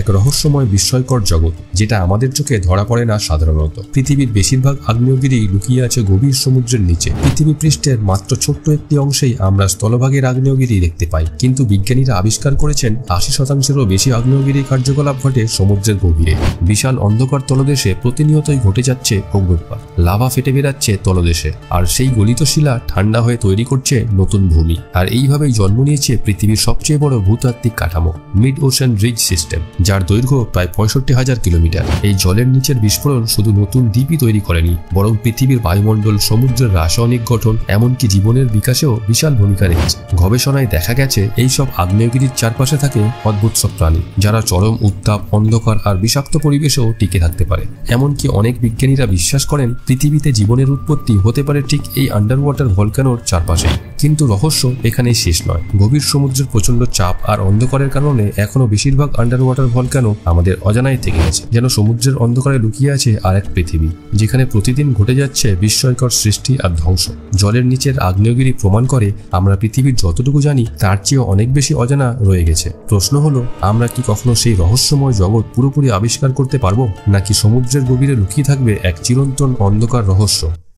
এক রহস্যময় বিস্ময়কর জগৎ, যেটা আমাদের চোখে ধরা পড়ে না সাধারণত। পৃথিবীর বেশিরভাগ আগ্নেয়গিরি লুকিয়ে আছে গভীর সমুদ্রের নিচে। পৃথিবী পৃষ্ঠের মাত্র ছোট্ট একটি অংশেই আমরা স্থলভাগের আগ্নেয়গিরি দেখতে পাই, কিন্তু বিজ্ঞানীরা আবিষ্কার করেছেন 80%-এরও বেশি আগ্নেয়গিরি কার্যকলাপ ঘটে সমুদ্রের গভীরে। বিশাল অন্ধকার তলদেশে প্রতিনিয়তই ঘটে যাচ্ছে অগ্ন্যুৎপাত, লাভা ফেটে বেরাচ্ছে তলদেশে, আর সেই গলিত শিলা ঠান্ডা হয়ে তৈরি করছে নতুন ভূমি। আর এইভাবেই জন্ম নিয়েছে পৃথিবীর সবচেয়ে বড় ভূতাত্ত্বিক কাঠামো, মিড ওশান রিজ সিস্টেম, যার দৈর্ঘ্য প্রায় 65,000 কিলোমিটার। এই জলের নিচের বিস্ফোরণ শুধু নতুন দ্বীপই তৈরি করেনি, বরং পৃথিবীর বায়ুমণ্ডল, সমুদ্রের রাসায়নিক গঠন, এমনকি জীবনের বিকাশেও বিশাল ভূমিকা রেখেছে। গবেষণায় দেখা গেছে এইসব আগ্নেয়গিরির চারপাশে থাকে অদ্ভুত সব প্রাণী, যারা চরম উত্তাপ, অন্ধকার আর বিষাক্ত পরিবেশেও টিকে থাকতে পারে। এমনকি অনেক বিজ্ঞানীরা বিশ্বাস করেন পৃথিবীতে জীবনের উৎপত্তি হতে পারে ঠিক এই আন্ডার ওয়াটার ভলকানোর চারপাশেই। কিন্তু রহস্য এখানেই শেষ নয়। গভীর সমুদ্রের প্রচন্ড চাপ আর অন্ধকারের কারণে এখনো বেশিরভাগ আন্ডার ওয়াটার ভলকানো আমাদের অজানায় থেকে গেছে। যেন সমুদ্রের অন্ধকারে লুকিয়ে আছে আর এক পৃথিবী, যেখানে প্রতিদিন ঘটে যাচ্ছে বিস্ময়কর সৃষ্টি আর ধ্বংস। জলের নিচের আগ্নেয়গিরি প্রমাণ করে আমরা পৃথিবীর যতটুকু জানি তার চেয়ে অনেক বেশি অজানা রয়ে গেছে। প্রশ্ন হলো, আমরা কি কখনো সেই রহস্যময় জগৎ পুরোপুরি আবিষ্কার করতে পারবো, নাকি সমুদ্রের গভীরে লুকিয়ে থাকবে এক চিরন্তন অন্ধকার রহস্য?